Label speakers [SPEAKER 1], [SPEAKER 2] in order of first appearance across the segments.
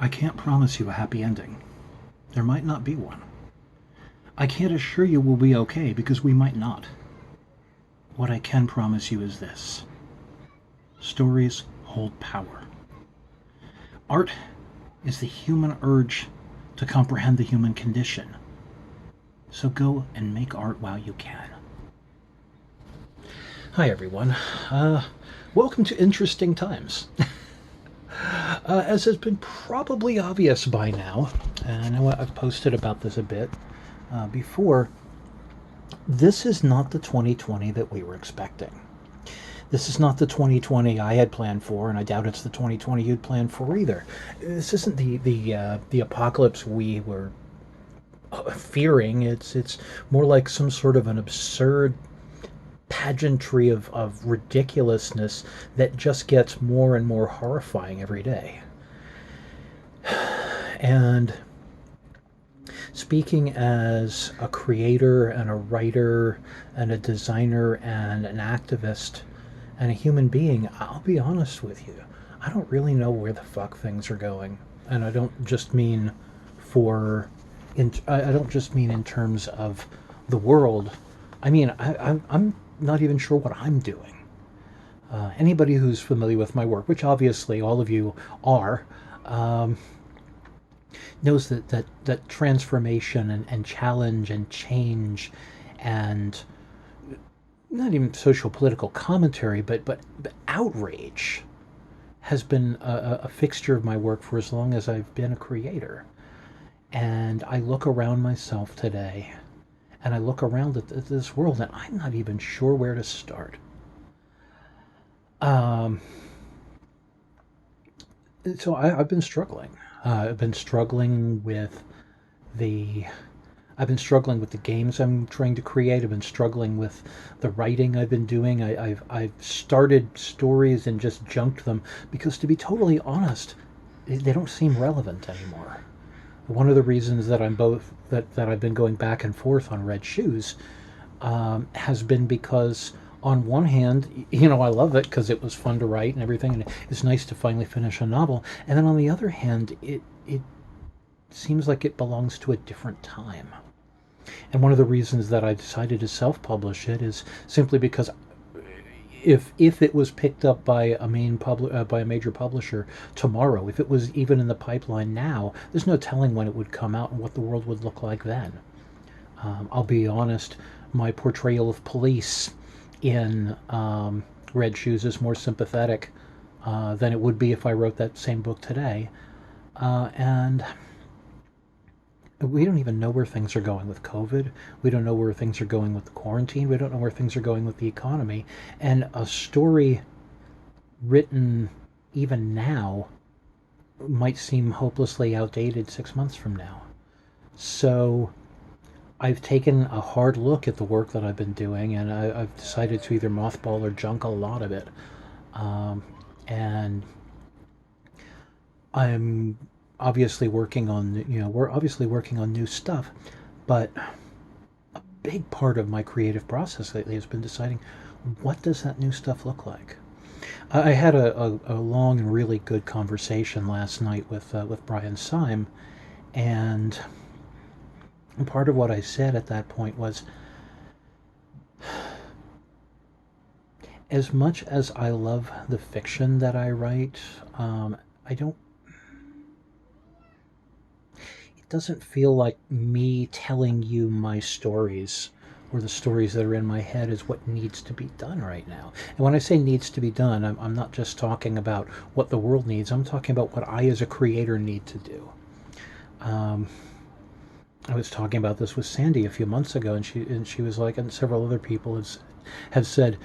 [SPEAKER 1] I can't promise you a happy ending. There might not be one. I can't assure you we'll be okay because we might not. What I can promise you is this: stories hold power. Art is the human urge to comprehend the human condition. So go and make art while you can. Hi, everyone. Welcome to Interesting Times. As has been probably obvious by now, and I know I've posted about this a bit before, this is not the 2020 that we were expecting. This is not the 2020 I had planned for, and I doubt it's the 2020 you'd planned for either. This isn't the apocalypse we were fearing. It's more like some sort of an absurd pageantry of ridiculousness that just gets more and more horrifying every day. And speaking as a creator and a writer and a designer and an activist and a human being, I'll be honest with you, I don't really know where the fuck things are going. And I don't just mean I don't just mean in terms of the world. I mean, I'm not even sure what I'm doing. Anybody who's familiar with my work, which obviously all of you are, knows that transformation and challenge and change and not even social political commentary, but outrage has been a fixture of my work for as long as I've been a creator. And I look around myself today, and I look around at this world, and I'm not even sure where to start. So I've been struggling. I've been struggling with the games I'm trying to create. I've been struggling with the writing I've been doing. I've started stories and just junked them because, to be totally honest, they don't seem relevant anymore. One of the reasons that I've been going back and forth on Red Shoes has been because, on one hand, I love it because it was fun to write and everything, and it's nice to finally finish a novel. And then on the other hand, it seems like it belongs to a different time. And one of the reasons that I decided to self-publish it is simply because if it was picked up by a major publisher tomorrow, if it was even in the pipeline now, there's no telling when it would come out and what the world would look like then. I'll be honest, my portrayal of police in Red Shoes is more sympathetic than it would be if I wrote that same book today. And we don't even know where things are going with COVID. We don't know where things are going with the quarantine. We don't know where things are going with the economy. And a story written even now might seem hopelessly outdated 6 months from now. So I've taken a hard look at the work that I've been doing, and I've decided to either mothball or junk a lot of it. And I'm obviously working on, we're obviously working on new stuff, but a big part of my creative process lately has been deciding, what does that new stuff look like? I had a long and really good conversation last night with Brian Syme, and part of what I said at that point was, as much as I love the fiction that I write, it doesn't feel like me telling you my stories or the stories that are in my head is what needs to be done right now. And when I say needs to be done, I'm not just talking about what the world needs. I'm talking about what I as a creator need to do. I was talking about this with Sandy a few months ago, and she was like, and several other people have said,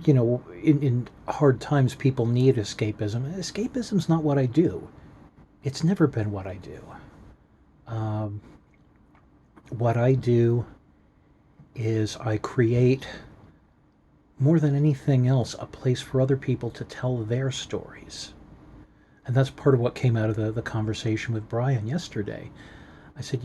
[SPEAKER 1] in hard times people need escapism. Escapism's not what I do. It's never been what I do. What I do is I create, more than anything else, a place for other people to tell their stories. And that's part of what came out of the conversation with Brian yesterday. I said,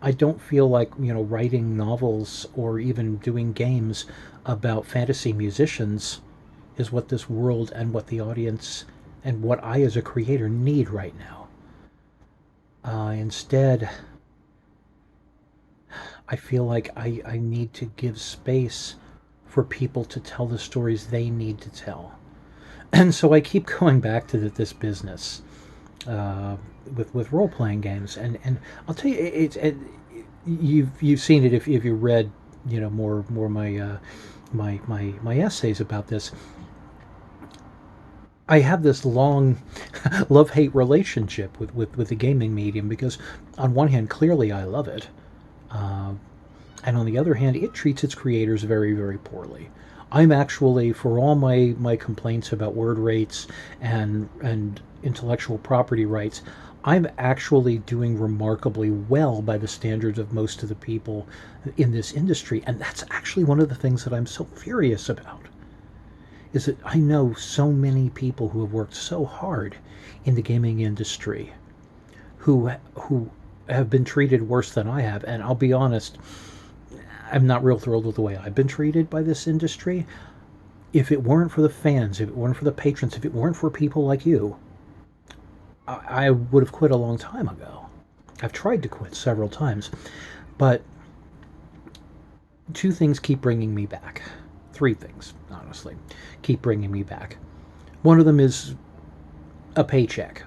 [SPEAKER 1] I don't feel like, writing novels or even doing games about fantasy musicians is what this world and what the audience and what I as a creator need right now. Instead, I feel like I need to give space for people to tell the stories they need to tell. And so I keep going back to this business uh, with role playing games, and I'll tell you, you've seen it if you read more my essays about this. I have this long love hate relationship with the gaming medium because, on one hand, clearly I love it, uh, and on the other hand, it treats its creators very, very poorly. I'm actually, for all my complaints about word rates and intellectual property rights, I'm actually doing remarkably well by the standards of most of the people in this industry, and that's actually one of the things that I'm so furious about. Is that I know so many people who have worked so hard in the gaming industry who have been treated worse than I have, and I'll be honest, I'm not real thrilled with the way I've been treated by this industry. If it weren't for the fans, if it weren't for the patrons, if it weren't for people like you, I would have quit a long time ago. I've tried to quit several times, but two things keep bringing me back. Three things, honestly, keep bringing me back. One of them is a paycheck.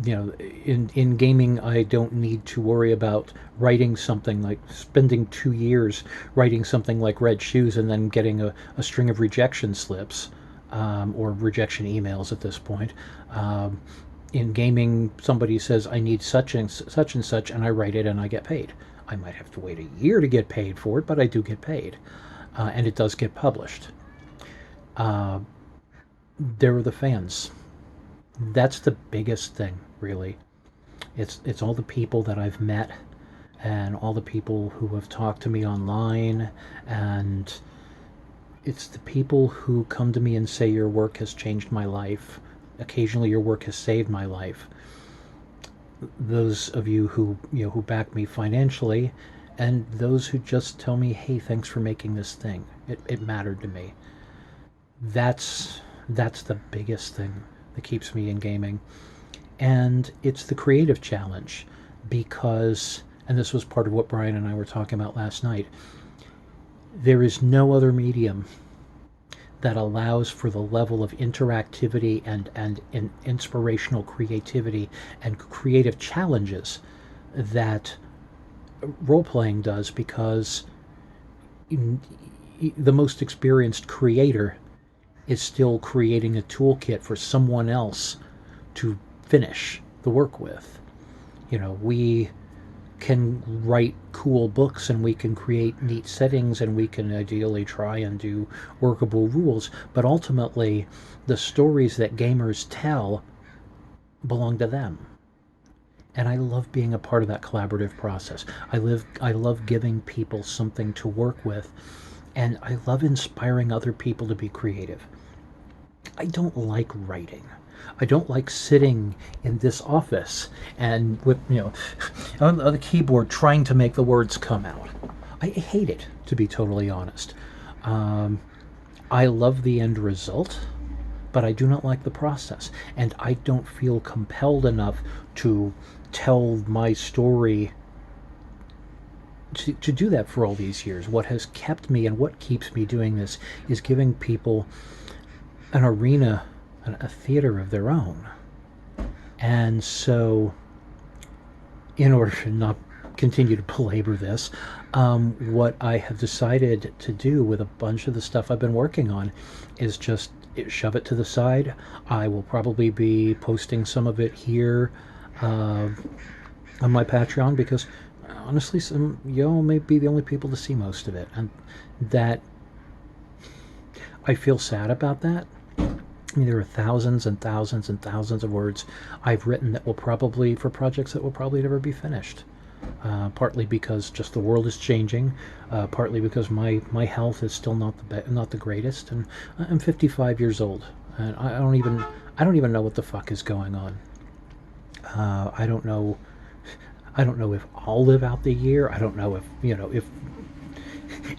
[SPEAKER 1] In gaming, I don't need to worry about writing something like spending 2 years writing something like Red Shoes and then getting a string of rejection slips, or rejection emails at this point. In gaming, somebody says, I need such and such and such, and I write it and I get paid. I might have to wait a year to get paid for it, but I do get paid. And it does get published. Uh, there are the fans. That's the biggest thing, really. It's all the people that I've met and all the people who have talked to me online, and it's the people who come to me and say your work has changed my life. Occasionally your work has saved my life. Those of you who back me financially, and those who just tell me, hey, thanks for making this thing. It mattered to me. That's the biggest thing that keeps me in gaming. And it's the creative challenge because, and this was part of what Brian and I were talking about last night, there is no other medium that allows for the level of interactivity and inspirational creativity and creative challenges that role-playing does, because the most experienced creator is still creating a toolkit for someone else to finish the work with. We can write cool books and we can create neat settings and we can ideally try and do workable rules, but ultimately the stories that gamers tell belong to them. And I love being a part of that collaborative process. I love giving people something to work with, and I love inspiring other people to be creative. I don't like writing. I don't like sitting in this office and with on the keyboard trying to make the words come out. I hate it, to be totally honest. I love the end result, but I do not like the process, and I don't feel compelled enough to tell my story to do that for all these years. What has kept me and what keeps me doing this is giving people an arena, a theater of their own. And so, in order to not continue to belabor this, what I have decided to do with a bunch of the stuff I've been working on is just shove it to the side. I will probably be posting some of it here on my Patreon, because honestly, some y'all may be the only people to see most of it, and that I feel sad about that. I mean, there are thousands and thousands and thousands of words I've written that will probably, for projects that will probably never be finished. Partly because just the world is changing, partly because my health is still not the greatest, and I'm 55 years old, and I don't even know what the fuck is going on. I don't know if I'll live out the year. I don't know if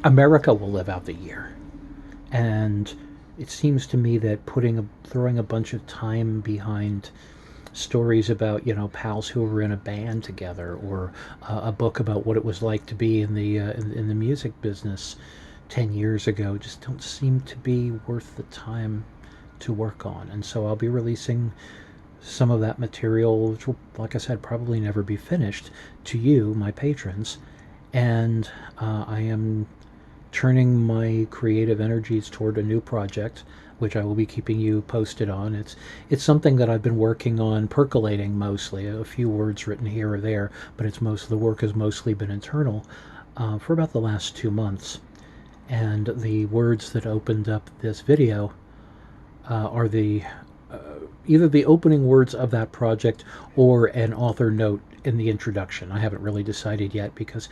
[SPEAKER 1] America will live out the year, and it seems to me that throwing a bunch of time behind stories about pals who were in a band together, or a book about what it was like to be in the music business 10 years ago, just don't seem to be worth the time to work on. And so I'll be releasing some of that material, which will, like I said, probably never be finished, to you, my patrons. And I am turning my creative energies toward a new project, which I will be keeping you posted on. It's something that I've been working on, percolating mostly, a few words written here or there, but the work has mostly been internal for about the last 2 months. And the words that opened up this video are the either the opening words of that project or an author note in the introduction. I haven't really decided yet, because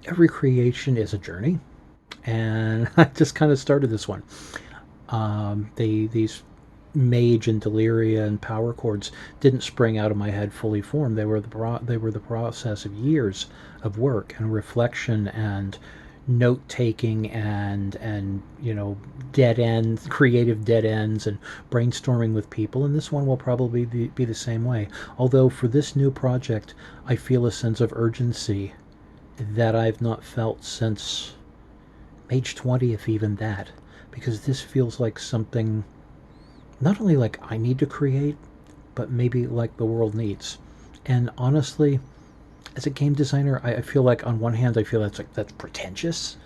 [SPEAKER 1] every creation is a journey, and I just kind of started this one. These Mage and Deliria and power chords didn't spring out of my head fully formed. They were the process of years of work and reflection and note taking and dead ends, creative dead ends, and brainstorming with people. And this one will probably be the same way. Although for this new project, I feel a sense of urgency that I've not felt since Mage 20, if even that, because this feels like something not only like I need to create, but maybe like the world needs. And honestly, as a game designer, I feel like on one hand, I feel that's pretentious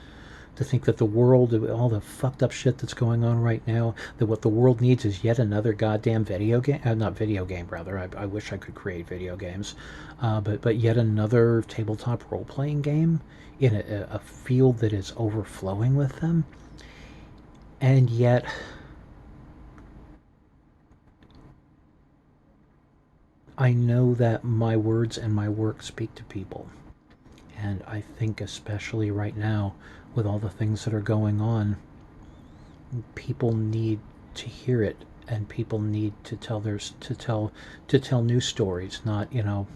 [SPEAKER 1] to think that the world, all the fucked up shit that's going on right now, that what the world needs is yet another goddamn video game. Not video game, rather. I wish I could create video games, but yet another tabletop role playing game in a field that is overflowing with them. And yet, I know that my words and my work speak to people. And I think especially right now, with all the things that are going on, people need to hear it, and people need to tell new stories, not Van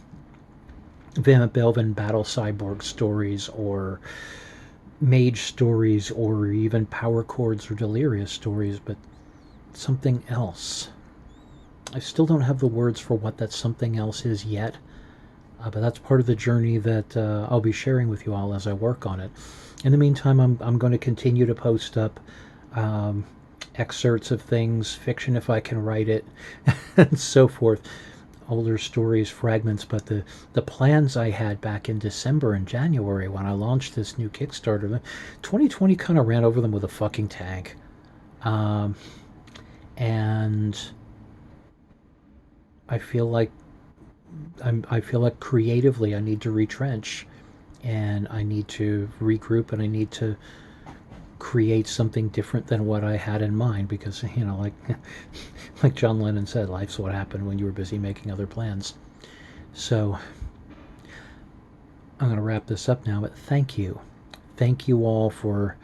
[SPEAKER 1] Belvin Battle Cyborg stories, or Mage stories, or even Power Chords or Delirious stories, but something else. I still don't have the words for what that something else is yet, but that's part of the journey that I'll be sharing with you all as I work on it. In the meantime, I'm going to continue to post up excerpts of things, fiction if I can write it, and so forth, older stories, fragments. But the plans I had back in December and January when I launched this new Kickstarter, 2020 kind of ran over them with a fucking tank. And I feel like creatively I need to retrench, and I need to regroup, and I need to create something different than what I had in mind, because like John Lennon said, life's what happened when you were busy making other plans. So I'm going to wrap this up now, but thank you all for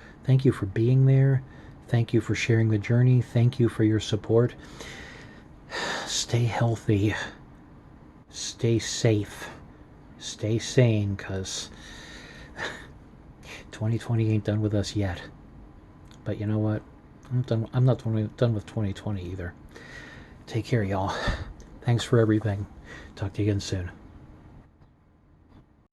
[SPEAKER 1] being there. Thank you for sharing the journey. Thank you for your support. Stay healthy, stay safe, stay sane, because 2020 ain't done with us yet. But you know what? I'm not done with 2020 either. Take care, y'all. Thanks for everything. Talk to you again soon.